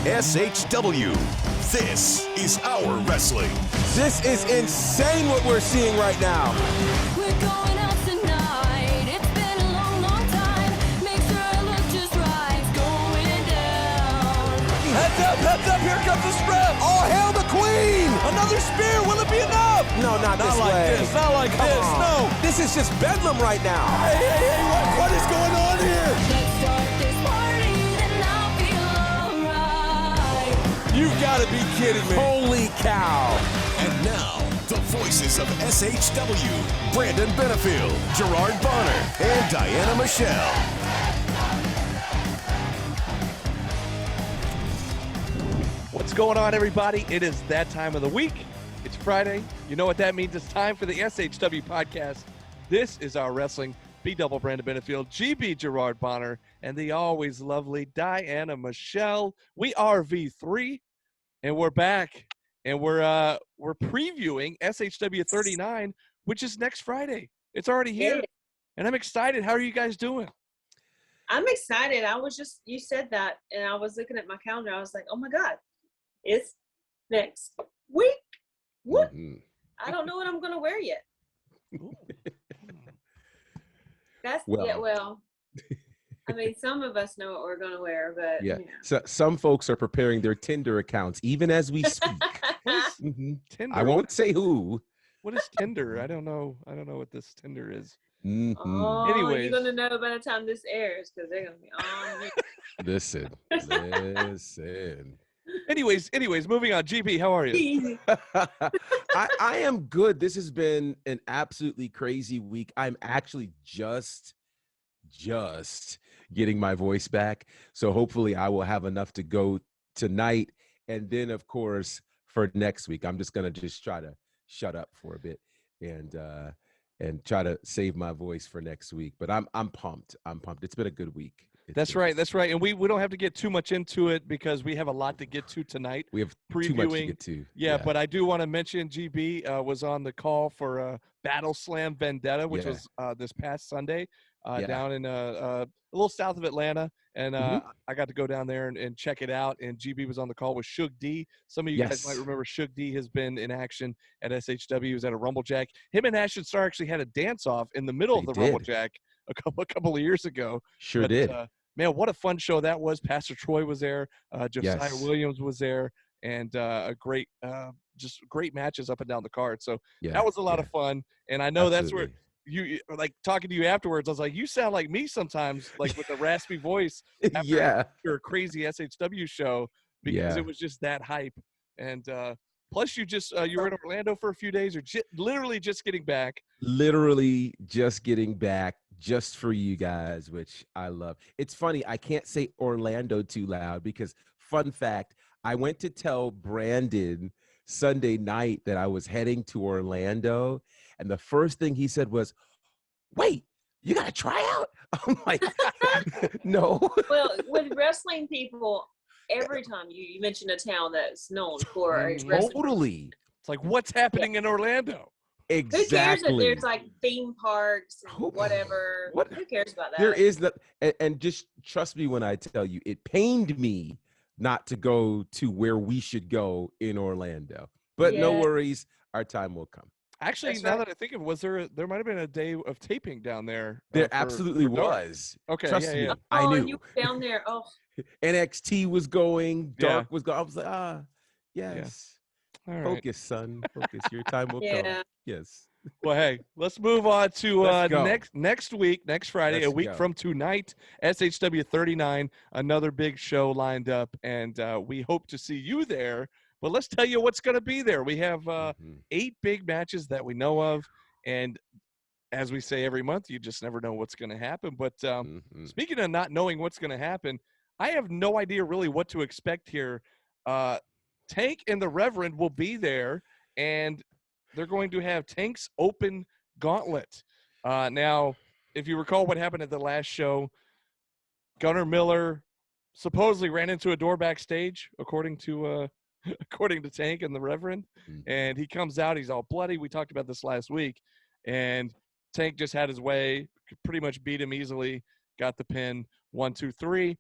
SHW. This is our wrestling. This is insane what we're seeing right now. We're going out tonight. It's been a long, long time. Make sure I look just right. It's going down. Heads up, here comes the strap. All hail the queen! Another spear, will it be enough? No, not this like way. this, not like Come this, on. no. This is just bedlam right now. Hey, what is going on here? Let's start this party, then I'll feel alright. You've got to be kidding me. Holy cow. And now, the voices of SHW, Brandon Benefield, Gerard Bonner, and Diana Michelle. What's going on, everybody? It is that time of the week. It's Friday. You know what that means. It's time for the SHW podcast. This is our wrestling. B-double Brandon Benefield, GB Gerard Bonner, and the always lovely Diana Michelle. We are V3, and we're back, and we're previewing SHW39, which is next Friday. It's already here, and I'm excited. How are you guys doing? I'm excited. You said that, and I was looking at my calendar. I was like, oh my God, it's next week. What? Mhm. I don't know what I'm going to wear yet. Well. I mean, some of us know what we're going to wear, but Yeah. you know. So some folks are preparing their Tinder accounts even as we speak. Mhm. Tinder. I won't say who. What is Tinder? I don't know what this Tinder is. Mhm. Oh, Anyways. you're going to know by the time this airs because they're going to be on you. Listen. Anyways, moving on. GB, how are you? I am good. This has been an absolutely crazy week. I'm actually just getting my voice back. So hopefully I will have enough to go tonight. And then, of course, for next week, I'm just going to just try to shut up for a bit and try to save my voice for next week. But I'm pumped. It's been a good week. That's right. And we don't have to get too much into it because we have a lot to get to tonight. We have too much to get to. Yeah, but I do want to mention GB was on the call for Battle Slam Vendetta, which was this past Sunday down in a little south of Atlanta. And I got to go down there and check it out. And GB was on the call with Shug D. Some of you guys might remember Shug D has been in action at SHW. He was at a Rumble Jack. Him and Ashton Starr actually had a dance-off in the middle of the Rumble Jack a couple of years ago. Sure did. Man, what a fun show that was. Pastor Troy was there. Josiah Williams was there. And just great matches up and down the card. So that was a lot of fun. And I know that's where you, like, talking to you afterwards, I was like, you sound like me sometimes, like with the raspy voice after a crazy SHW show because it was just that hype. And plus you were in Orlando for a few days or literally just getting back. Literally just getting back just for you guys, which I love. It's funny, I can't say Orlando too loud because, fun fact, I went to tell Brandon Sunday night that I was heading to Orlando, and the first thing he said was, wait, you got to try out? I'm like, no. Well, with wrestling people, every time you mention a town that's known for a wrestling, Totally. It's like, what's happening in Orlando? Exactly. Who cares if there's like theme parks and whatever? Who cares about that? There is that, and just trust me when I tell you, it pained me not to go to where we should go in Orlando. But no worries, our time will come. Actually, that I think of it, there might have been a day of taping down there. There absolutely was. Okay, trust me, Oh, I knew. and you were down there. Oh, NXT was going, Dark was going. I was like, yes. All right. Focus, son. Focus. Your time will come. Yes. Well, hey, let's move on to next week, next Friday, Let's a week go. from tonight, SHW39, another big show lined up, and we hope to see you there. But let's tell you what's going to be there. We have 8 big matches that we know of, and as we say every month, you just never know what's going to happen. But speaking of not knowing what's going to happen, I have no idea really what to expect here. Tank and the Reverend will be there, and they're going to have Tank's open gauntlet. Now, if you recall what happened at the last show, Gunnar Miller supposedly ran into a door backstage, according to Tank and the Reverend, and he comes out, he's all bloody. We talked about this last week, and Tank just had his way, pretty much beat him easily, got the pin, 1, 2, 3.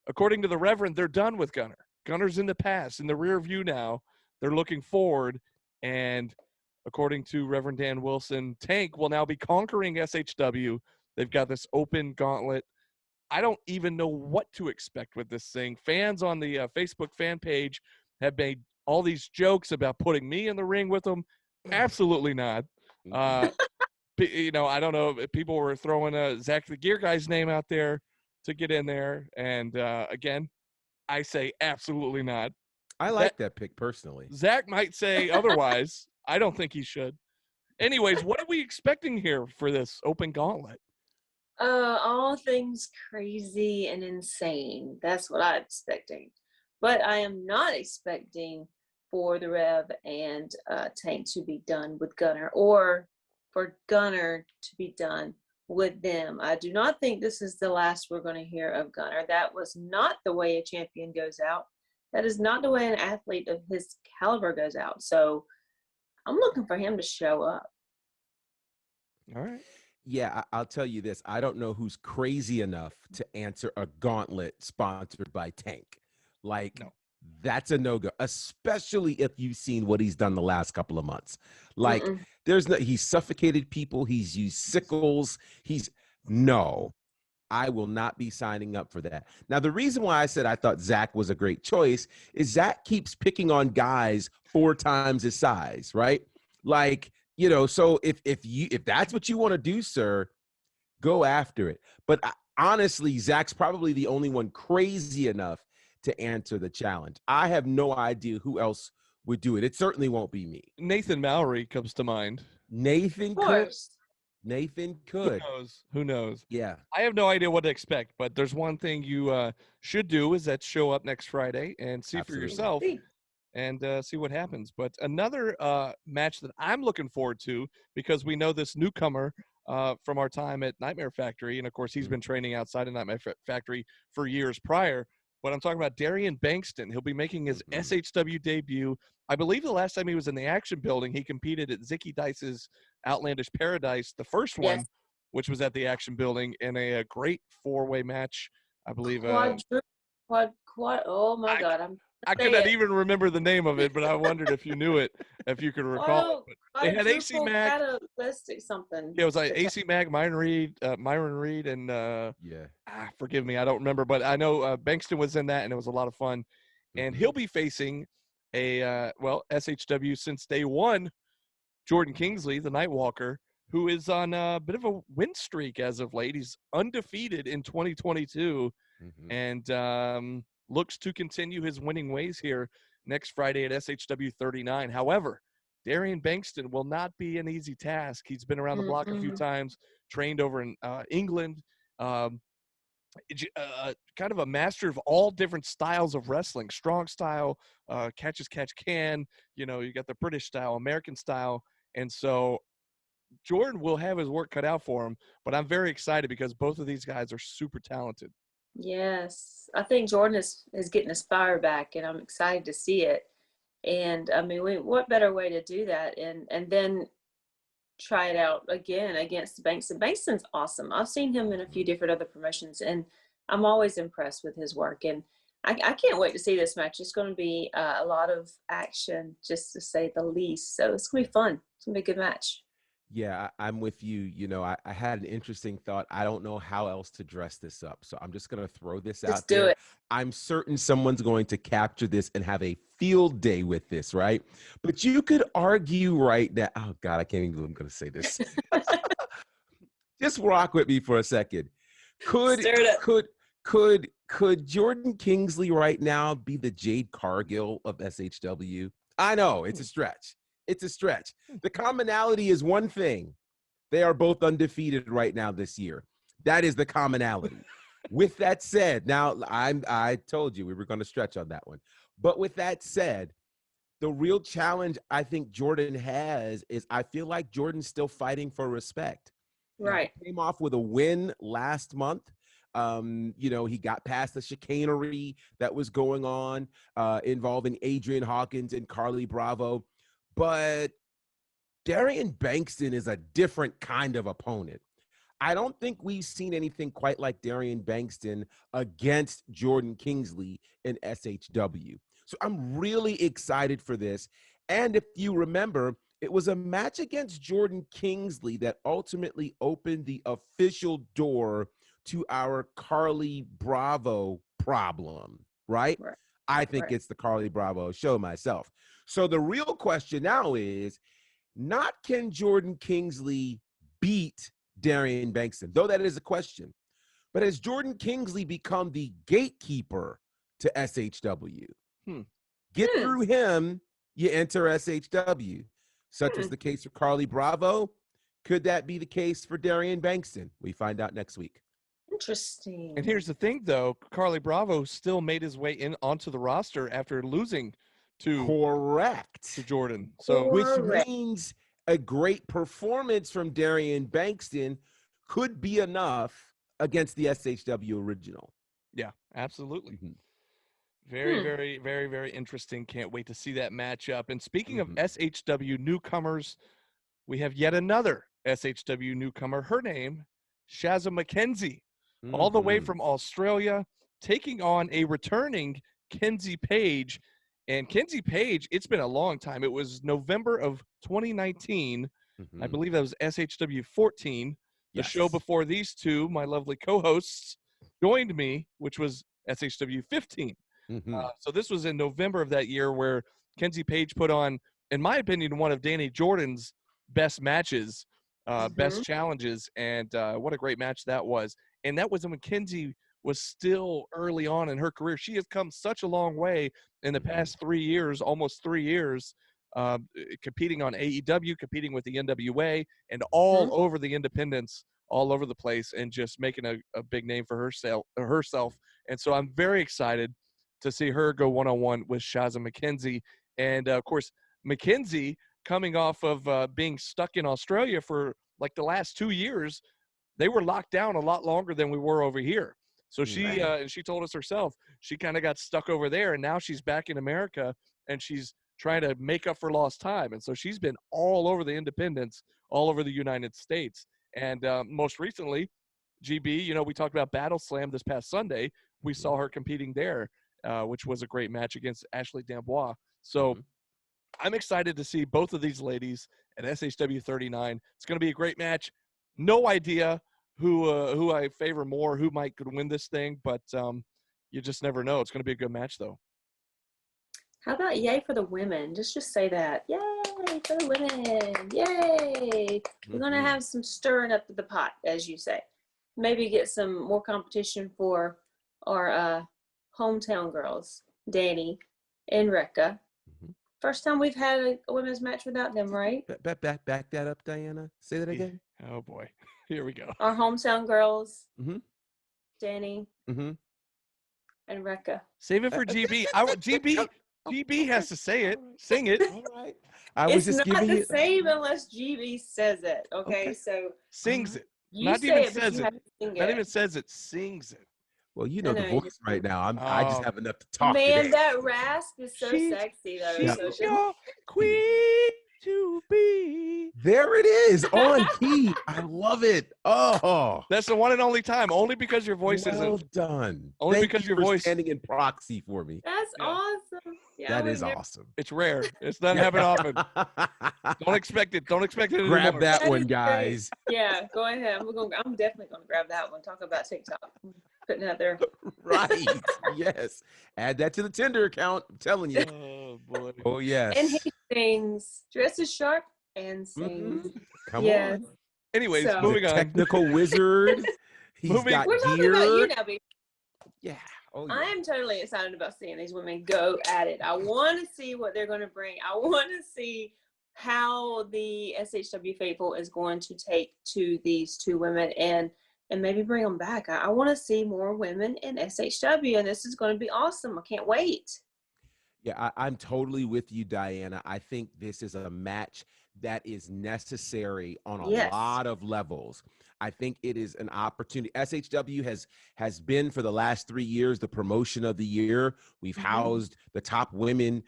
According to the Reverend, they're done with Gunnar. Gunner's in the past, in the rear view now. They're looking forward, and according to Reverend Dan Wilson, Tank will now be conquering SHW. They've got this open gauntlet. I don't even know what to expect with this thing. Fans on the Facebook fan page have made all these jokes about putting me in the ring with them. Absolutely not. You know, I don't know if people were throwing Zach the Gear Guy's name out there to get in there. And again, I say absolutely not. I like that pick personally. Zach might say otherwise. I don't think he should. Anyways, what are we expecting here for this open gauntlet? All things crazy and insane. That's what I'm expecting. But I am not expecting for the Rev and Tank to be done with Gunner, or for Gunner to be done with them. I do not think this is the last we're going to hear of Gunner. That was not the way a champion goes out. That is not the way an athlete of his caliber goes out. So I'm looking for him to show up. All right. Yeah, I'll tell you this. I don't know who's crazy enough to answer a gauntlet sponsored by Tank. Like, No. That's a no-go, especially if you've seen what he's done the last couple of months. Like, he's suffocated people. He's used sickles. No, I will not be signing up for that. Now, the reason why I said I thought Zach was a great choice is Zach keeps picking on guys 4 times his size, right? Like, you know, so if that's what you want to do, sir, go after it. But honestly, Zach's probably the only one crazy enough to answer the challenge. I have no idea who else would do it. It certainly won't be me. Nathan Mallory comes to mind. Nathan could. Nathan could. Who knows? Yeah. I have no idea what to expect, but there's one thing you should do is that show up next Friday and see for yourself and see what happens. But another match that I'm looking forward to, because we know this newcomer from our time at Nightmare Factory, and of course he's been training outside of Nightmare Factory for years prior. But I'm talking about Darian Bankston. He'll be making his SHW debut. I believe the last time he was in the Action Building, he competed at Zicky Dice's Outlandish Paradise, the first one, which was at the Action Building, in a great 4-way match. I believe. Oh my God! I could not even remember the name of it, but I wondered if you knew it, if you could recall. They had AC Mac. Something. Yeah, it was like AC Mac, Myron Reed, and forgive me, I don't remember, but I know Bankston was in that, and it was a lot of fun. And he'll be facing a SHW since day one, Jordan Kingsley, the Nightwalker, who is on a bit of a win streak as of late. He's undefeated in 2022, and looks to continue his winning ways here next Friday at SHW39. However, Darian Bankston will not be an easy task. He's been around the block a few times, trained over in England, kind of a master of all different styles of wrestling, strong style, catch as catch can, you know, you got the British style, American style. And so Jordan will have his work cut out for him, but I'm very excited because both of these guys are super talented. Yes, I think Jordan is getting his fire back, and I'm excited to see it. And I mean, what better way to do that? And then try it out again against Bankston. Bankston's awesome. I've seen him in a few different other promotions, and I'm always impressed with his work. And I can't wait to see this match. It's going to be a lot of action, just to say the least. So it's going to be fun. It's going to be a good match. Yeah, I'm with you. You know, I had an interesting thought. I don't know how else to dress this up. So I'm just going to throw this out there. Do it. I'm certain someone's going to capture this and have a field day with this, right? But you could argue right now. Oh, God, I can't even believe I'm going to say this. Just rock with me for a second. Could Jordan Kingsley right now be the Jade Cargill of SHW? I know, it's a stretch. It's a stretch. The commonality is one thing. They are both undefeated right now this year. That is the commonality. With that said, now I told you we were going to stretch on that one. But with that said, the real challenge I think Jordan has is I feel like Jordan's still fighting for respect. Right. He came off with a win last month. You know, he got past the chicanery that was going on involving Adrian Hawkins and Carly Bravo. But Darian Bankston is a different kind of opponent. I don't think we've seen anything quite like Darian Bankston against Jordan Kingsley in SHW. So I'm really excited for this. And if you remember, it was a match against Jordan Kingsley that ultimately opened the official door to our Carly Bravo problem, right? Right. I think Right. it's the Carly Bravo show myself. So the real question now is not can Jordan Kingsley beat Darian Bankston, though that is a question, but has Jordan Kingsley become the gatekeeper to SHW? Hmm. Get Hmm. through him, you enter SHW. Such was Hmm. the case for Carly Bravo. Could that be the case for Darian Bankston? We find out next week. Interesting. And here's the thing, though: Carly Bravo still made his way in onto the roster after losing to Correct. Jordan. So Which Correct. means a great performance from Darian Bankston could be enough against the SHW original. yeah, absolutely. Mhm. Very, Hmm. very, very, very interesting. Can't wait to see that matchup. And speaking of Mhm. SHW newcomers, we have yet another SHW newcomer. Her name, Shazza McKenzie, all the way Mhm. from Australia, taking on a returning Kenzie Page. And Kenzie Page, it's been a long time. It was November of 2019. I Mhm. believe that was SHW 14. The show Yes. before these two, my lovely co-hosts, joined me, which was SHW 15. Mhm. So this was in November of that year where Kenzie Page put on, in my opinion, one of Danny Jordan's best matches, best challenges, and what a great match that was. And that was when Kenzie was still early on in her career. She has come such a long way in the Mhm. past 3 years, almost 3 years, competing on AEW, competing with the NWA, and all over the independents, all over the place, and just making a big name for herself. And so I'm very excited to see her go one-on-one with Shazza McKenzie. And of course, McKenzie coming off of being stuck in Australia for like the last 2 years, they were locked down a lot longer than we were over here. So Right. she told us herself, she kind of got stuck over there, and now she's back in America, and she's trying to make up for lost time. And so she's been all over the independents, all over the United States. And most recently, GB, we talked about Battle Slam this past Sunday. We Mhm. saw her competing there, which was a great match against Ashley Dambois. So Mhm. I'm excited to see both of these ladies at SHW 39. It's going to be a great match. No idea who I favor more, who might could win this thing, but you just never know. It's going to be a good match, though. How about yay for the women? Just say that. Yay for the women. Yay. We're going to Mhm. have some stirring up the pot, as you say. Maybe get some more competition for our hometown girls, Danny and Rekka. Mhm. First time we've had a women's match without them, right? Back that up, Diana. Say that Yeah. again. Oh boy, here we go. Our hometown girls, Mhm. Danny Mhm. and Rekka. Save it for GB. GB has to say it, sing it, All right. I was It's just not giving the you. same unless GB says it. Okay, Okay. so sings it. you Not say even it, but says you it. have to sing Not it. even says it. Sings it. Well, you I know the know you voice do. right now. I just Oh, have enough to talk Man, today. that rasp is so she's sexy though. she's Now, So should your queen to be. there it is on key. I love it. Oh, That's the one and only time. Only because your voice well isn't. done. Only Thank because you your for voice. standing in proxy for me. that's Yeah, awesome. Yeah, I That would is never. awesome. it's rare. It's not happen often. Don't expect it. Don't expect it Grab anymore. that That one, is great. guys. Yeah, go ahead. I'm definitely gonna grab that one. Talk about TikTok. Putting it out there. Right. Yes. Add that to the Tinder account. I'm telling you. Oh boy. Oh, And yes. he sings, dresses sharp and Mhm. sings. Come Yes. on. Anyways, So He's a moving on. technical wizard. He's Moving. got we're talking about you gear. now, baby. Yeah. Oh, I yeah. am totally excited about seeing these women go at it. I want to see what they're going to bring. I want to see how the SHW faithful is going to take to these two women and maybe bring them back. I want to see more women in SHW, and this is going to be awesome. I can't wait. Yeah, I'm totally with you, Diana. I think this is a match that is necessary on a Yes. lot of levels. I think it is an opportunity. SHW has been for the last 3 years the promotion of the year. We've housed the top women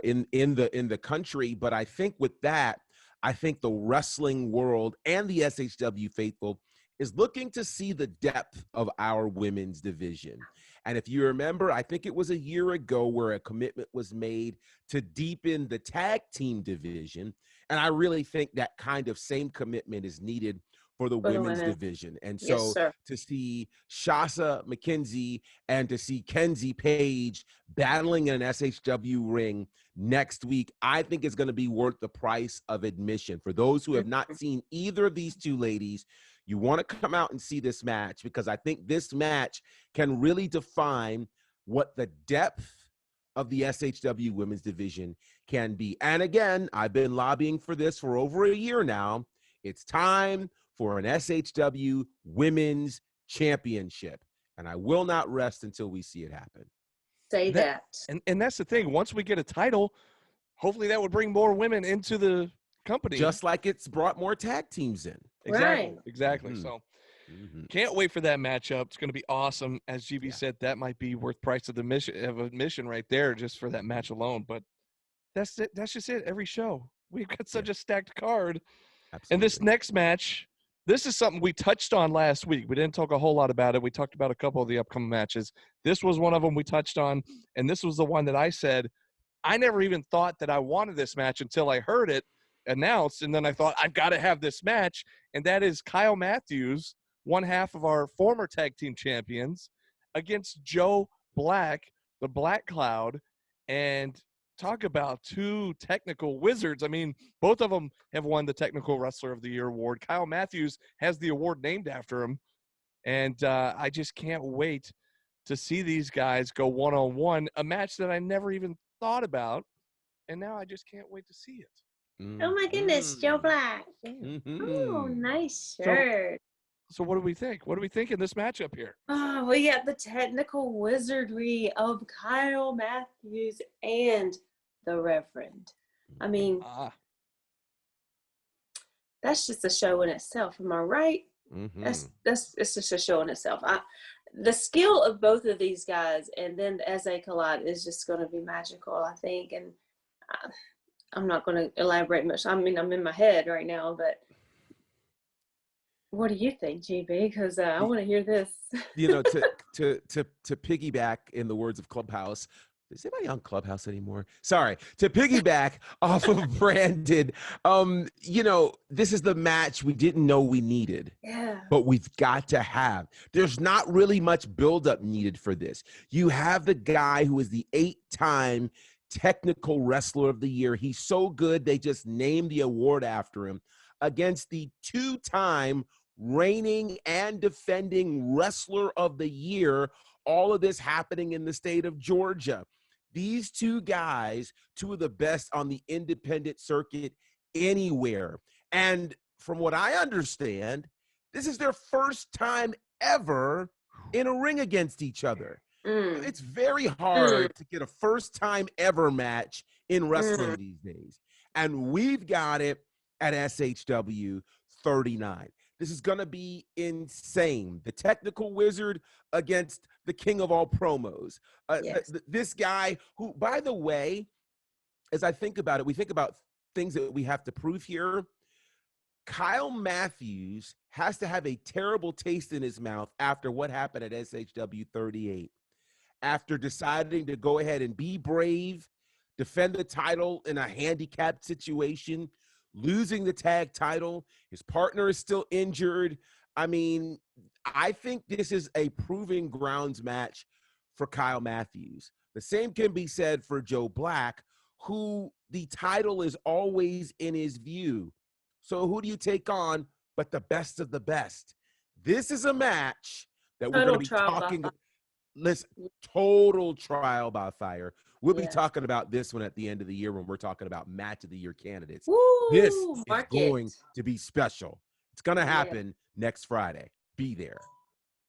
in the country, but I think with that, I think the wrestling world and the SHW faithful is looking to see the depth of our women's division. And if you remember, I think it was a year ago where a commitment was made to deepen the tag team division. And I really think that kind of same commitment is needed for the For the women's women. division. And Yes, so sir. to see Shasa McKenzie and to see Kenzie Page battling in an SHW ring next week, I think is going to be worth the price of admission. For those who have not seen either of these two ladies, you want to come out and see this match, because I think this match can really define what the depth of the SHW women's division can be. And again, I've been lobbying for this for over a year now. It's time for an SHW women's championship, and I will not rest until we see it happen. Say that. And that's the thing. Once we get a title, hopefully that would bring more women into the company. Just like it's brought more tag teams in. Exactly. Right. Exactly. Mhm. So can't wait for that matchup. It's going to be awesome. As GB said, that might be worth price of the admission right there just for that match alone. But that's it. That's just it. Every show. We've got such a stacked card. Absolutely. And this next match, this is something we touched on last week. We didn't talk a whole lot about it. We talked about a couple of the upcoming matches. This was one of them we touched on, and this was the one that I said, I never even thought that I wanted this match until I heard it announced, and then I thought, I've got to have this match, and that is Kyle Matthews, one half of our former tag team champions, against Joe Black, the Black Cloud, and talk about two technical wizards. I mean, both of them have won the Technical Wrestler of the Year award. Kyle Matthews has the award named after him. And I just can't wait to see these guys go one-on-one, a match that I never even thought about. And now I just can't wait to see it. Oh my goodness, Joe Black. Oh, Mhm. nice shirt. So what do we think? What do we think in this matchup here? Oh, we got the technical wizardry of Kyle Matthews and the Reverend. I mean, that's just a show in itself. Am I right? That's it's just a show in itself. The skill of both of these guys, and then as they collide, is just going to be magical, I think. And I'm not going to elaborate much. I mean, I'm in my head right now, but what do you think, GB? Because I want to hear this. You know, to piggyback, in the words of Clubhouse. Is anybody on Clubhouse anymore? Sorry. To piggyback off of Brandon, you know, this is the match we didn't know we needed. Yeah. But we've got to have. There's not really much buildup needed for this. You have the guy who is the 8-time Technical Wrestler of the Year. He's so good, they just named the award after him, against the 2-time reigning and defending Wrestler of the Year. All of this happening in the state of Georgia. These two guys, two of the best on the independent circuit anywhere. And from what I understand, this is their first time ever in a ring against each other. It's very hard to get a first time ever match in wrestling these days. And we've got it at SHW 39. This is going to be insane. The technical wizard against the king of all promos. Yes. This guy who, by the way, as I think about it, we think about things that we have to prove here. Kyle Matthews has to have a terrible taste in his mouth after what happened at SHW 38. After deciding to go ahead and be brave, defend the title in a handicapped situation, losing the tag title, his partner is still injured. I mean, I think this is a proving grounds match for Kyle Matthews. The same can be said for Joe Black, who the title is always in his view. So who do you take on but the best of the best? This is a match that we're going to be talking about. Listen, total trial by fire. We'll be talking about this one at the end of the year when we're talking about match of the year candidates. Woo, This is going to be special. It's going to happen next Friday. Be there.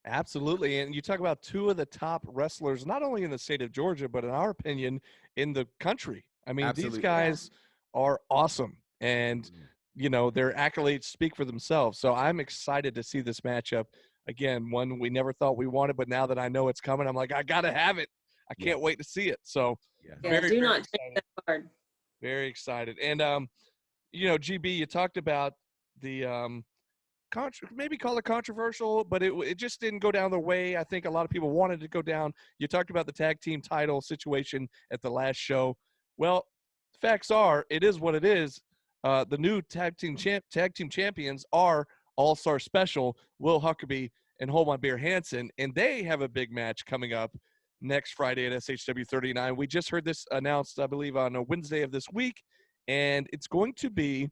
Absolutely. And you talk about two of the top wrestlers, not only in the state of Georgia, but in our opinion, in the country. I mean, these guys are awesome. And, you know, their accolades speak for themselves. So I'm excited to see this matchup. Again, one we never thought we wanted, but now that I know it's coming, I'm like, I got to have it. I can't wait to see it. So very, do very not excited. take that card. Very excited. And, you know, GB, you talked about the maybe call it controversial, but it just didn't go down the way I think a lot of people wanted to go down. You talked about the tag team title situation at the last show. Well, facts are, it is what it is. The new tag team champions are All-Star Special, Will Huckabee and Hold My Beer Hansen, and they have a big match coming up next Friday at SHW 39. We just heard this announced, I believe, on a Wednesday of this week, and it's going to be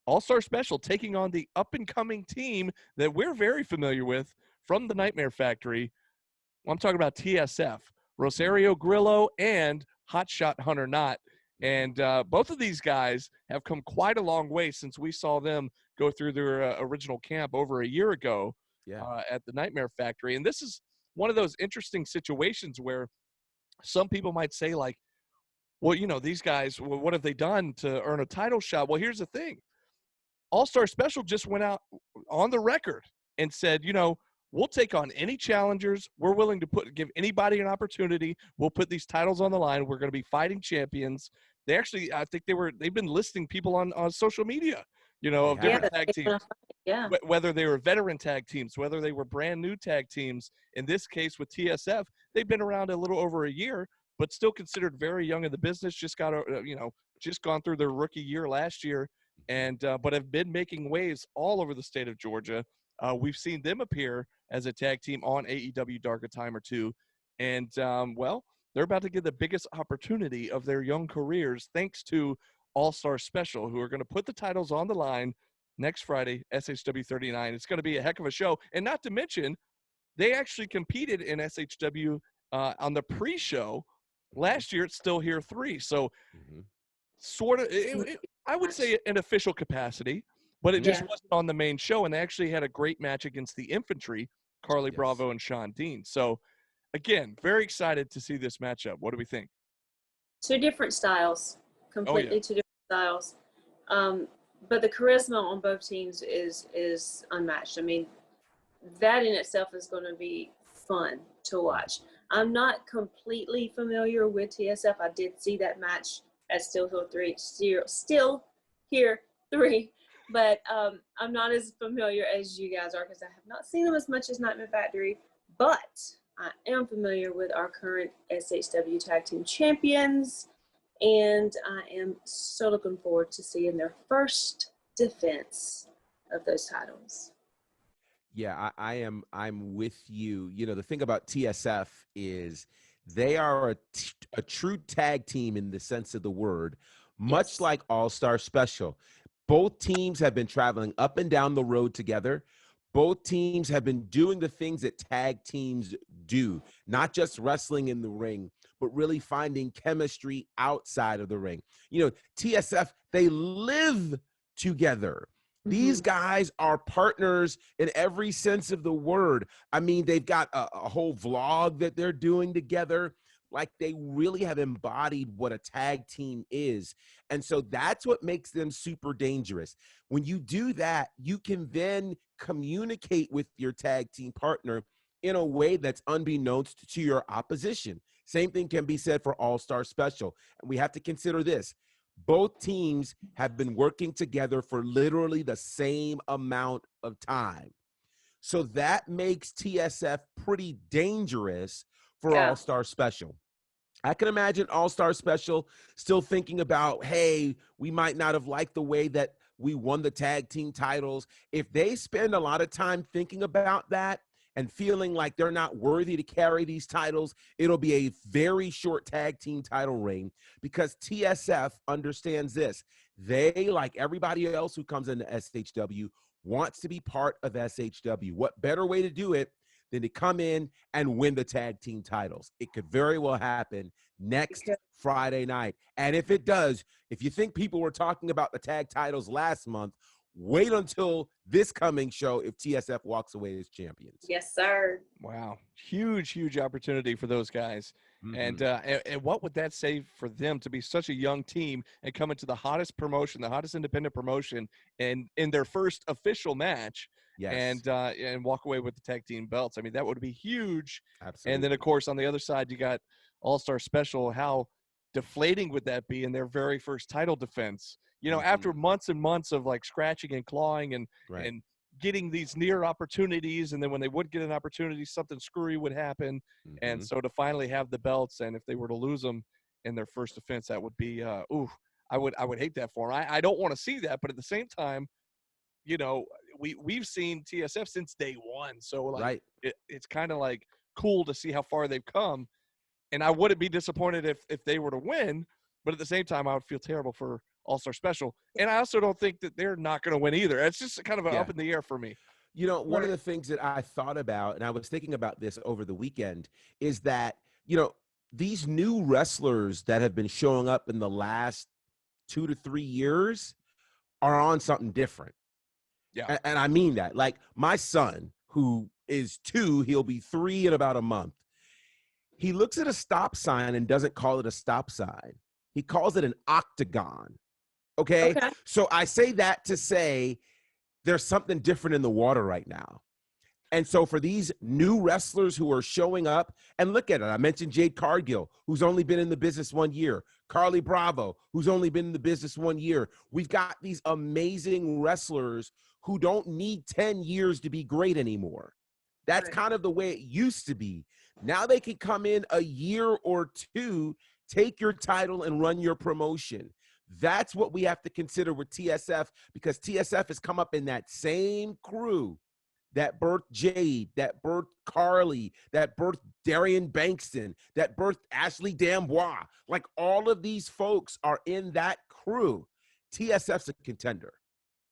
All-Star Special taking on the up-and-coming team that we're very familiar with from the Nightmare Factory. I'm talking about TSF, Rosario Grillo and Hotshot Hunter Knott. And both of these guys have come quite a long way since we saw them go through their original camp over a year ago at the Nightmare Factory. And this is one of those interesting situations where some people might say, like, well, you know, these guys, well, what have they done to earn a title shot? Well, here's the thing. All-Star Special just went out on the record and said, you know, we'll take on any challengers. We're willing to give anybody an opportunity. We'll put these titles on the line. We're going to be fighting champions. They actually, I think they've been listing people on social media, you know, of different tag teams. Yeah. Whether they were veteran tag teams, whether they were brand new tag teams. In this case with TSF, they've been around a little over a year, but still considered very young in the business. Just gone through their rookie year last year, and but have been making waves all over the state of Georgia. We've seen them appear as a tag team on AEW Dark a time or two, and well, they're about to get the biggest opportunity of their young careers thanks to All-Star Special, who are going to put the titles on the line next Friday, SHW 39. It's going to be a heck of a show, and not to mention, they actually competed in SHW on the pre-show last year. It's Still Here 3, so sort of, I would say an official capacity, but it just wasn't on the main show, and they actually had a great match against the Infantry, Carly Bravo and Sean Dean. So, again, very excited to see this matchup. What do we think? Two different styles, completely two different styles. But the charisma on both teams is unmatched. I mean, that in itself is going to be fun to watch. I'm not completely familiar with TSF. I did see that match at Still Here 3, but I'm not as familiar as you guys are because I have not seen them as much as Nightmare Factory. But I am familiar with our current SHW Tag Team Champions, and I am so looking forward to seeing their first defense of those titles. Yeah, I'm with you. You know, the thing about TSF is they are a true tag team in the sense of the word, much like All-Star Special. Both teams have been traveling up and down the road together. Both teams have been doing the things that tag teams do, not just wrestling in the ring, but really finding chemistry outside of the ring. You know, TSF, they live together. These guys are partners in every sense of the word. I mean, they've got a whole vlog that they're doing together. Like, they really have embodied what a tag team is. And so that's what makes them super dangerous. When you do that, you can then communicate with your tag team partner in a way that's unbeknownst to your opposition. Same thing can be said for All-Star Special. And we have to consider this. Both teams have been working together for literally the same amount of time. So that makes TSF pretty dangerous for All-Star Special. I can imagine All-Star Special still thinking about, hey, we might not have liked the way that we won the tag team titles. If they spend a lot of time thinking about that and feeling like they're not worthy to carry these titles, it'll be a very short tag team title reign, because TSF understands this. They, like everybody else who comes into SHW, wants to be part of SHW. What better way to do it than to come in and win the tag team titles? It could very well happen next Friday night. And if it does, if you think people were talking about the tag titles last month, wait until this coming show if TSF walks away as champions. Yes, sir. Wow. Huge opportunity for those guys. And what would that say for them to be such a young team and come into the hottest promotion, the hottest independent promotion, and in their first official match, and walk away with the tag team belts? I mean, that would be huge. Absolutely. And then, of course, on the other side, you got All-Star Special. How deflating would that be in their very first title defense? You know, after months and months of like scratching and clawing and getting these near opportunities, and then when they would get an opportunity, something screwy would happen. And so to finally have the belts, and if they were to lose them in their first defense, that would be I would hate that for them. I don't want to see that, but at the same time, we've seen TSF since day one, so like Right. it's kind of like cool to see how far they've come. And I wouldn't be disappointed if they were to win, but at the same time, I would feel terrible for All-Star Special. And I also don't think that they're not going to win either. It's just kind of an up in the air for me. One of the things that I thought about, and I was thinking about this over the weekend, is that, these new wrestlers that have been showing up in the last 2 to 3 years are on something different. Yeah. And I mean that. Like my son, who is 2, he'll be 3 in about a month. He looks at a stop sign and doesn't call it a stop sign. He calls it an octagon. Okay? So I say that to say there's something different in the water right now. And so for these new wrestlers who are showing up, and look at it, I mentioned Jade Cargill, who's only been in the business 1 year, Carly Bravo, who's only been in the business 1 year. We've got these amazing wrestlers who don't need 10 years to be great anymore. That's kind of the way it used to be. Now they can come in a year or 2, take your title and run your promotion. That's what we have to consider with TSF, because TSF has come up in that same crew that birthed Jade, that birthed Carly, that birthed Darian Bankston, that birthed Ashley D'Amboise. Like all of these folks are in that crew. TSF's a contender.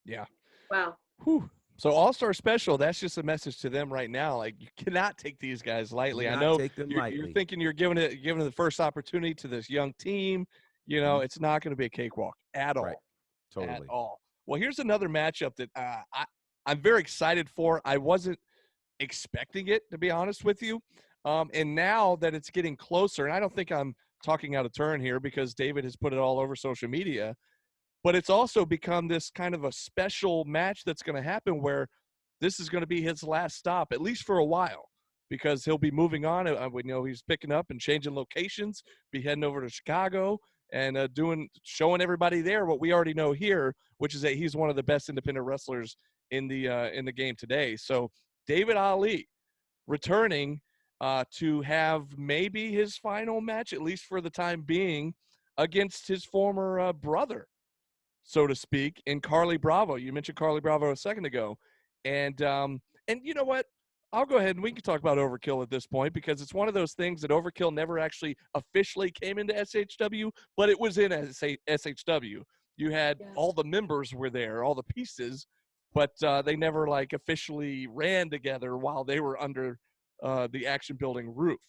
Yeah. Wow. Whew. So All-Star Special, that's just a message to them right now. Like, you cannot take these guys lightly. I know take them lightly. You're thinking you're giving it the first opportunity to this young team. It's not going to be a cakewalk at all. Right. Totally. At all. Well, here's another matchup that I'm very excited for. I wasn't expecting it, to be honest with you. And now that it's getting closer, and I don't think I'm talking out of turn here because David has put it all over social media, but it's also become this kind of a special match that's going to happen where this is going to be his last stop, at least for a while, because he'll be moving on. We know he's picking up and changing locations, be heading over to Chicago and showing everybody there what we already know here, which is that he's one of the best independent wrestlers in the game today. So David Ali returning to have maybe his final match, at least for the time being, against his former brother, so to speak, in Carly Bravo. You mentioned Carly Bravo a second ago. And you know what? I'll go ahead and we can talk about Overkill at this point, because it's one of those things that Overkill never actually officially came into SHW, but it was in SHW. You had all the members were there, all the pieces, but they never like officially ran together while they were under the Action Building roof.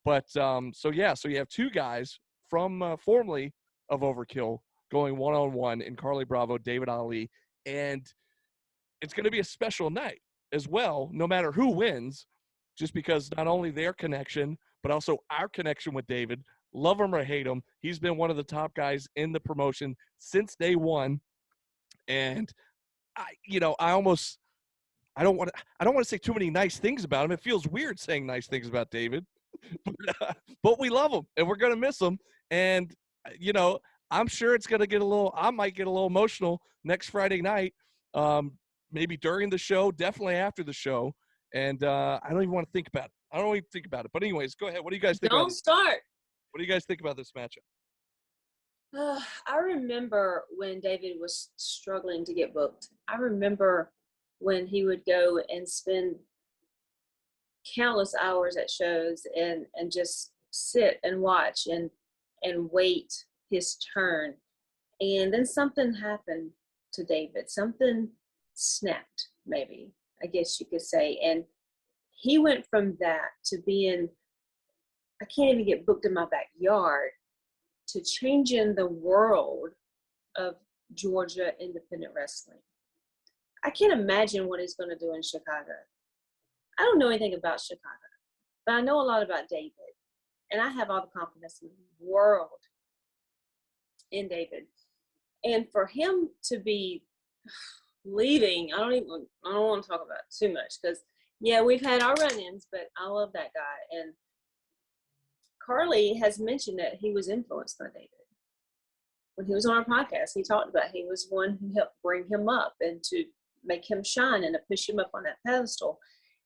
But so you have 2 guys from formerly of Overkill going one-on-one in Carly Bravo, David Ali, and it's going to be a special night as well, no matter who wins, just because not only their connection, but also our connection with David. Love him or hate him, he's been one of the top guys in the promotion since day one. And I don't want to say too many nice things about him. It feels weird saying nice things about David, but we love him and we're going to miss him. And, I'm sure it's going to I might get a little emotional next Friday night, maybe during the show, definitely after the show. And I don't even want to think about it. I don't even think about it. But anyways, go ahead. What do you guys think? Don't start. What do you guys think about this matchup? I remember when David was struggling to get booked. I remember when he would go and spend countless hours at shows and just sit and watch and wait his turn. And then something happened to David. Something snapped, maybe, I guess you could say. And he went from that to being, I can't even get booked in my backyard, to changing the world of Georgia independent wrestling. I can't imagine what he's going to do in Chicago. I don't know anything about Chicago, but I know a lot about David. And I have all the confidence in the world in David. And for him to be leaving, I don't want to talk about it too much, because we've had our run-ins, but I love that guy. And Carly has mentioned that he was influenced by David. When he was on our podcast, he talked about he was one who helped bring him up and to make him shine and to push him up on that pedestal.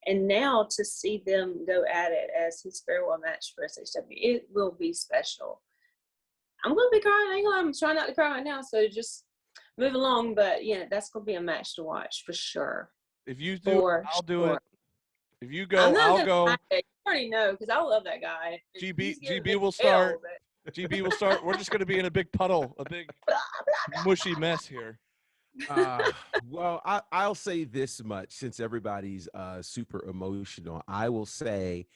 And now to see them go at it as his farewell match for SHW, it will be special. I'm going to be crying. I'm trying not to cry right now, so just move along. But yeah, that's going to be a match to watch for sure. If you do, For I'll do sure. it. If you I'm go, not I'll gonna go. lie, you already know because I love that guy. And GB he's getting GB will the tail, start. but- GB will start. We're just going to be in a big puddle, a big mushy mess here. Well, I'll say this much since everybody's super emotional. I will say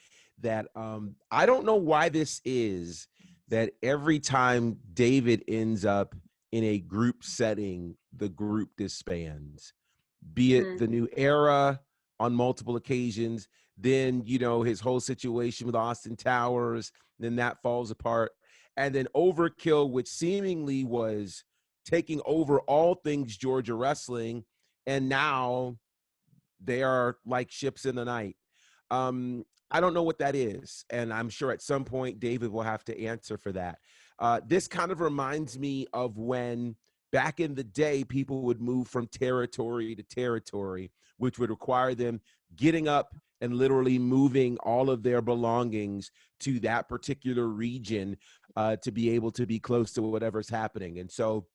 that I don't know why this is that every time David ends up in a group setting, the group disbands. Be it the new era on multiple occasions, then his whole situation with Austin Towers, then that falls apart, and then Overkill, which seemingly was taking over all things Georgia wrestling, and now they are like ships in the night. I don't know what that is, and I'm sure at some point David will have to answer for that. This kind of reminds me of when back in the day people would move from territory to territory, which would require them getting up and literally moving all of their belongings to that particular region to be able to be close to whatever's happening. And so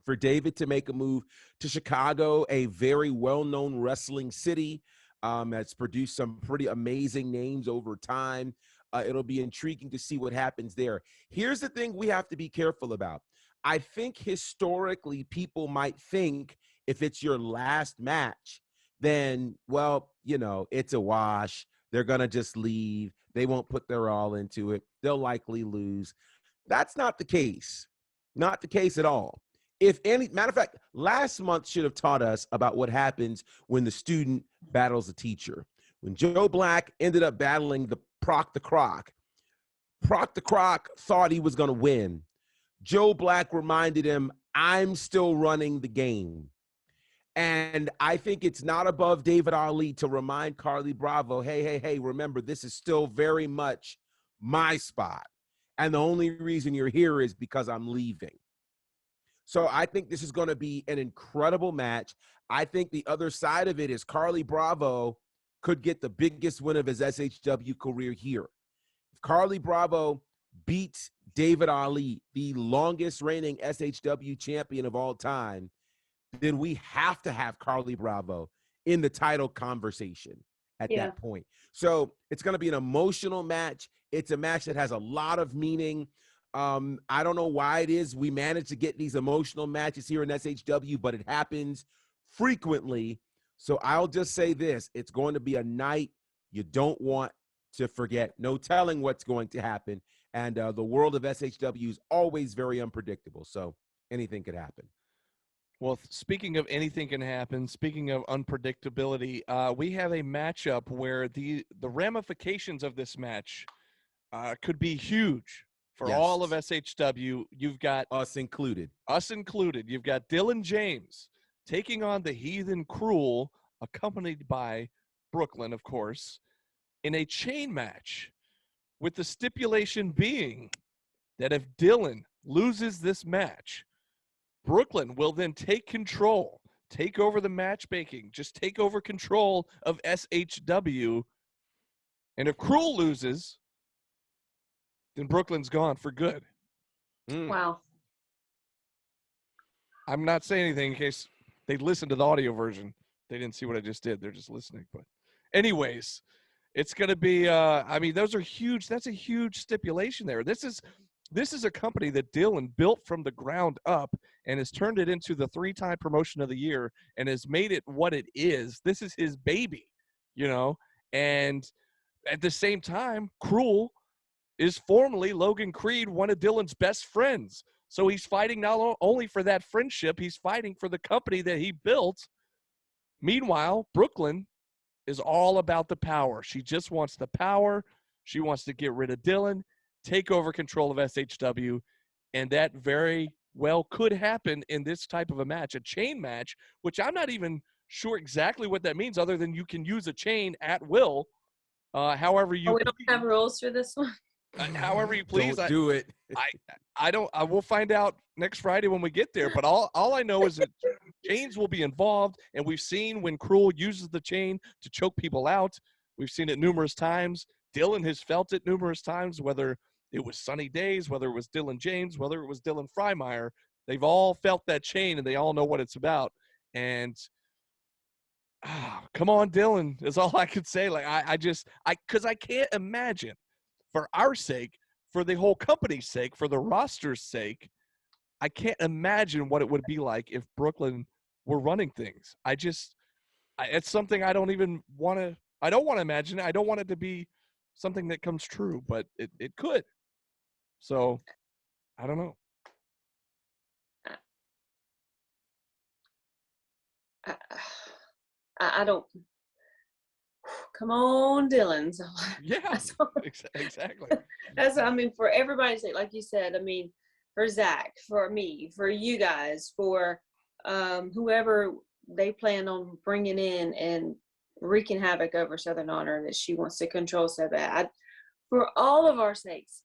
for David to make a move to Chicago, a very well-known wrestling city, that's produced some pretty amazing names over time. It'll be intriguing to see what happens there. Here's the thing we have to be careful about. I think historically people might think if it's your last match, then, well, it's a wash. They're going to just leave. They won't put their all into it. They'll likely lose. That's not the case. Not the case at all. If any matter of fact, last month should have taught us about what happens when the student battles the teacher. When Joe Black ended up battling the Proc the Croc thought he was going to win. Joe Black reminded him, I'm still running the game. And I think it's not above David Ali to remind Carly Bravo, hey, remember, this is still very much my spot. And the only reason you're here is because I'm leaving. So I think this is going to be an incredible match. I think the other side of it is Carly Bravo could get the biggest win of his SHW career here. If Carly Bravo beats David Ali, the longest reigning SHW champion of all time, then we have to have Carly Bravo in the title conversation at that point. So it's going to be an emotional match. It's a match that has a lot of meaning. I don't know why it is we manage to get these emotional matches here in SHW, but it happens frequently. So I'll just say this. It's going to be a night you don't want to forget. No telling what's going to happen. And the world of SHW is always very unpredictable. So anything could happen. Well, speaking of anything can happen, speaking of unpredictability, we have a matchup where the ramifications of this match could be huge for all of SHW. You've got us included. You've got Dylan James taking on the Heathen Cruel, accompanied by Brooklyn, of course, in a chain match, with the stipulation being that if Dylan loses this match, Brooklyn will then take over the matchmaking, just take over control of SHW. And if Cruel loses, then Brooklyn's gone for good. Wow. I'm not saying anything in case they listened to the audio version. They didn't see what I just did. They're just listening. But anyways, it's going to be, those are huge. That's a huge stipulation there. This is a company that Dylan built from the ground up and has turned it into the 3-time promotion of the year and has made it what it is. This is his baby, and at the same time, Cruel is formerly Logan Creed, one of Dylan's best friends. So he's fighting not only for that friendship, he's fighting for the company that he built. Meanwhile, Brooklyn is all about the power. She just wants the power. She wants to get rid of Dylan, take over control of SHW, and that very well could happen in this type of a match, a chain match, which I'm not even sure exactly what that means other than you can use a chain at will, however you we don't have rules for this one. however you please. Don't do it. I will find out next Friday when we get there. But all I know is that chains will be involved, and we've seen when Cruel uses the chain to choke people out. We've seen it numerous times. Dylan has felt it numerous times, whether it was Sunny Days, whether it was Dylan James, whether it was Dylan Freimeyer. They've all felt that chain, and they all know what it's about. And come on, Dylan, is all I could say. Like, because I can't imagine, for our sake, for the whole company's sake, for the roster's sake, I can't imagine what it would be like if Brooklyn were running things. It's something I don't even want to. I don't want to imagine it. I don't want it to be something that comes true, but it could. So, I don't know. I don't. Come on, Dylan. So, Yeah, exactly. I mean, for everybody's sake, like you said, I mean, for Zach, for me, for you guys, for whoever they plan on bringing in and wreaking havoc over Southern Honor that she wants to control so bad. For all of our sakes,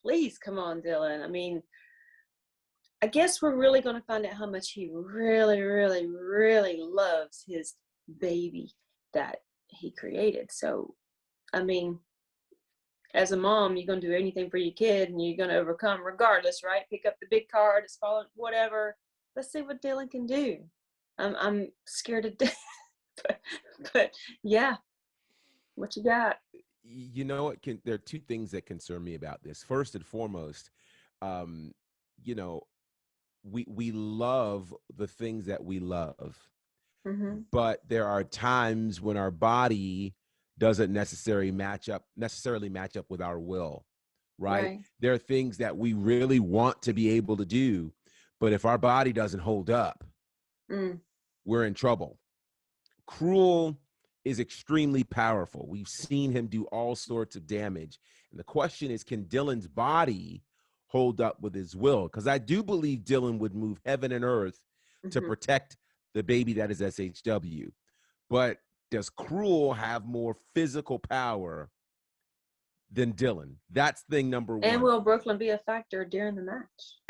please come on, Dylan. I mean, I guess we're really going to find out how much he really, really, really loves his baby that he created. So, I mean, as a mom, you're going to do anything for your kid and you're going to overcome regardless, right? Pick up the big card, it's falling, whatever. Let's see what Dylan can do. I'm scared to death. but yeah, what you got? You know what? There are two things that concern me about this. First and foremost, you know, we love the things that we love, but there are times when our body doesn't necessarily match up with our will, right? There are things that we really want to be able to do, but if our body doesn't hold up, we're in trouble. Cruel is extremely powerful. We've seen him do all sorts of damage. And the question is, can Dylan's body hold up with his will? Because I do believe Dylan would move heaven and earth to protect the baby that is SHW. But does Cruel have more physical power than Dylan? That's thing number one. And will Brooklyn be a factor during the match?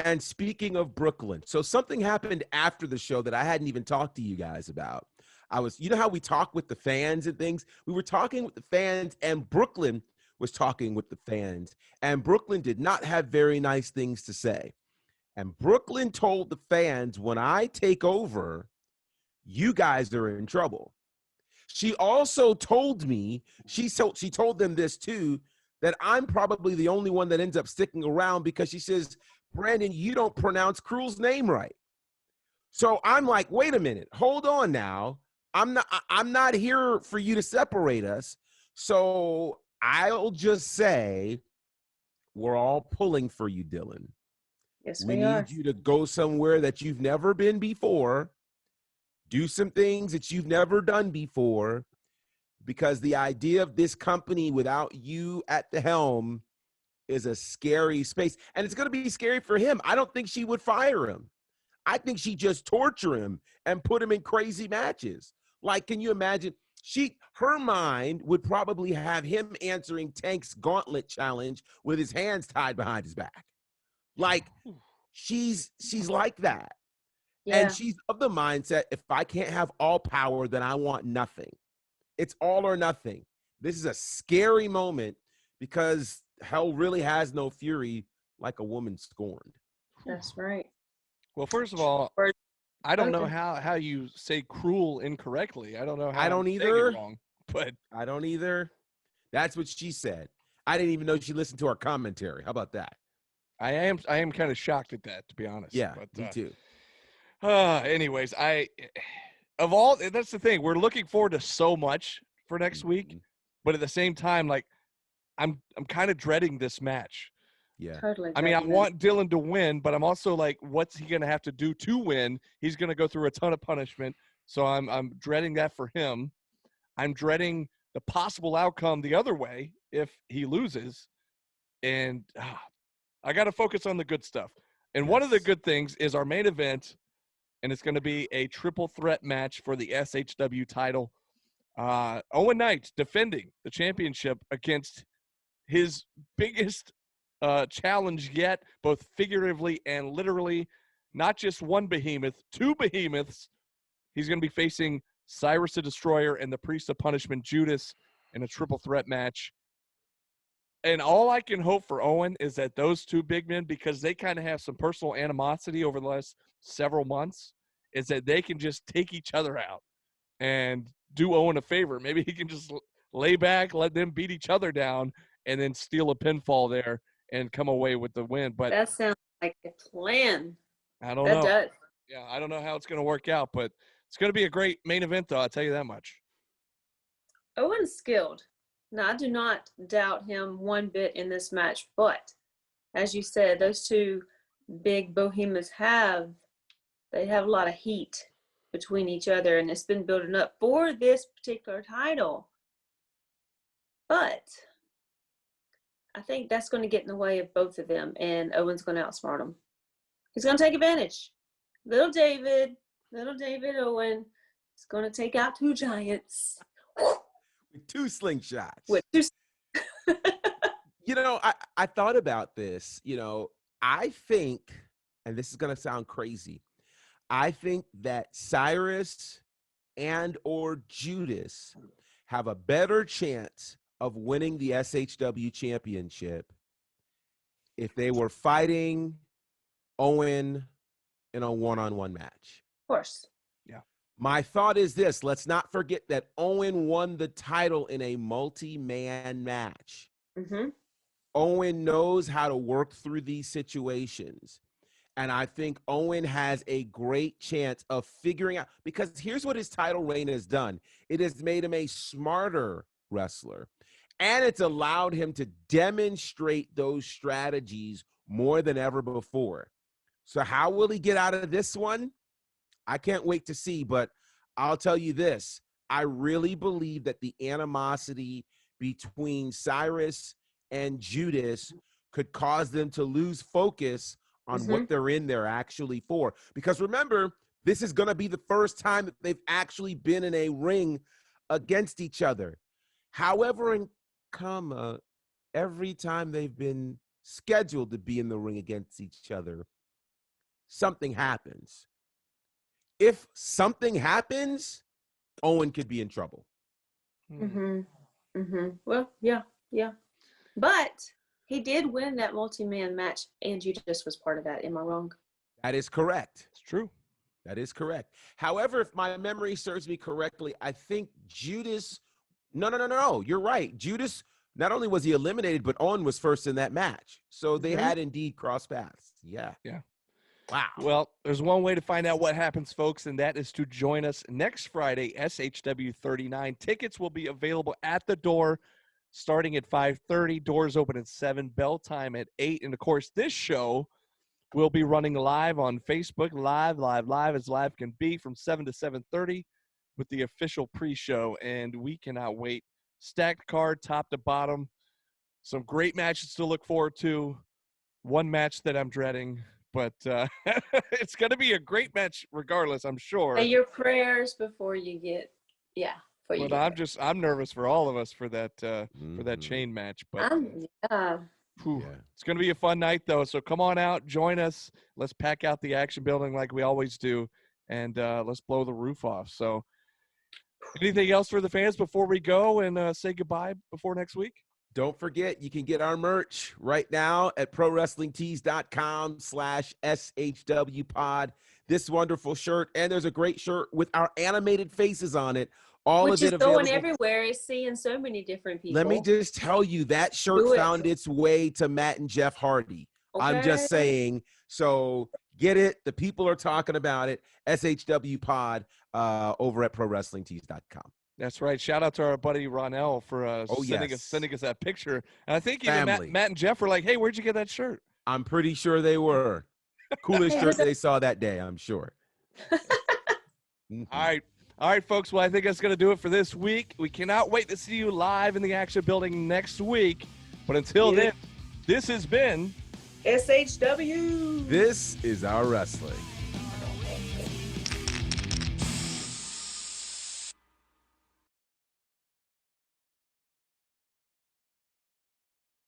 And speaking of Brooklyn, so something happened after the show that I hadn't even talked to you guys about. You know how we talk with the fans and things? We were talking with the fans, and Brooklyn was talking with the fans, and Brooklyn did not have very nice things to say. And Brooklyn told the fans, when I take over, you guys are in trouble. She also told me, she told them this too, that I'm probably the only one that ends up sticking around because she says, Brandon, you don't pronounce Cruel's name right. So I'm like, wait a minute, hold on now. I'm not here for you to separate us. So I'll just say we're all pulling for you, Dylan. Yes, we need you to go somewhere that you've never been before. Do some things that you've never done before, because the idea of this company without you at the helm is a scary space. And it's going to be scary for him. I don't think she would fire him. I think she'd just torture him and put him in crazy matches. Like, can you imagine? Her mind would probably have him answering Tank's gauntlet challenge with his hands tied behind his back. Like, she's like that. Yeah. And she's of the mindset, if I can't have all power, then I want nothing. It's all or nothing. This is a scary moment because hell really has no fury like a woman scorned. That's right. Well, first of all, I don't know how you say Cruel incorrectly. I don't know how I don't either. Wrong, but I don't either. That's what she said. I didn't even know she listened to our commentary. How about that? I am kind of shocked at that, to be honest. Yeah, but, me too. Anyways, that's the thing. We're looking forward to so much for next week, but at the same time, like, I'm kind of dreading this match. Yeah. Totally. I mean, I want Dylan to win, but I'm also like, what's he going to have to do to win? He's going to go through a ton of punishment. So I'm dreading that for him. I'm dreading the possible outcome the other way if he loses. And I got to focus on the good stuff. And one of the good things is our main event, and it's going to be a triple threat match for the SHW title. Owen Knight defending the championship against his biggest challenge yet, both figuratively and literally. Not just one behemoth, two behemoths. He's going to be facing Cyrus the Destroyer and the Priest of Punishment, Judas, in a triple threat match. And all I can hope for Owen is that those two big men, because they kind of have some personal animosity over the last several months, is that they can just take each other out and do Owen a favor. Maybe he can just lay back, let them beat each other down, and then steal a pinfall there and come away with the win. But That sounds like a plan. I don't That know. does. Yeah, I don't know how it's going to work out, but it's going to be a great main event, though. I'll tell you that much. Owen's skilled. Now, I do not doubt him one bit in this match, but as you said, those two big behemoths have a lot of heat between each other, and it's been building up for this particular title. But I think that's going to get in the way of both of them, and Owen's going to outsmart them. He's going to take advantage. Little David Owen is going to take out two giants. With two slingshots. With two. You know, I thought about this. You know, I think, and this is going to sound crazy, I think that Cyrus and or Judas have a better chance of winning the SHW championship if they were fighting Owen in a one-on-one match. Of course. My thought is this: let's not forget that Owen won the title in a multi-man match. Mm-hmm. Owen knows how to work through these situations. And I think Owen has a great chance of figuring out, because here's what his title reign has done. It has made him a smarter wrestler. And it's allowed him to demonstrate those strategies more than ever before. So how will he get out of this one? I can't wait to see, but I'll tell you this. I really believe that the animosity between Cyrus and Judas could cause them to lose focus on what they're in there actually for. Because remember, this is going to be the first time that they've actually been in a ring against each other. However, in comma, every time they've been scheduled to be in the ring against each other, something happens. If something happens, Owen could be in trouble. Well, yeah. But he did win that multi-man match, and Judas was part of that. Am I wrong? That is correct. It's true. That is correct. However, if my memory serves me correctly, I think Judas, no, you're right. Judas, not only was he eliminated, but Owen was first in that match. So they had indeed crossed paths. Yeah. Wow. Well, there's one way to find out what happens, folks, and that is to join us next Friday, SHW39. Tickets will be available at the door starting at 5:30. Doors open at 7, bell time at 8. And, of course, this show will be running live on Facebook, live as live can be, from 7 to 7:30 with the official pre-show. And we cannot wait. Stacked card, top to bottom. Some great matches to look forward to. One match that I'm dreading. But it's going to be a great match regardless, I'm sure. Say your prayers before you get, But I'm nervous for all of us for that chain match. But it's going to be a fun night, though. So come on out, join us. Let's pack out the action building like we always do, and let's blow the roof off. So anything else for the fans before we go and say goodbye before next week? Don't forget, you can get our merch right now at prowrestlingtees.com/SHW pod. This wonderful shirt, and there's a great shirt with our animated faces on it. Which is going everywhere. It's seeing so many different people. Let me just tell you, that shirt found its way to Matt and Jeff Hardy. Okay. I'm just saying. So get it. The people are talking about it. SHW pod over at prowrestlingtees.com. That's right. Shout out to our buddy Ronell for sending us that picture. And I think even Matt and Jeff were like, hey, where'd you get that shirt? I'm pretty sure they were. Coolest shirt they saw that day, I'm sure. All right, folks. Well, I think that's going to do it for this week. We cannot wait to see you live in the action building next week. But until then, this has been SHW. This is our wrestling.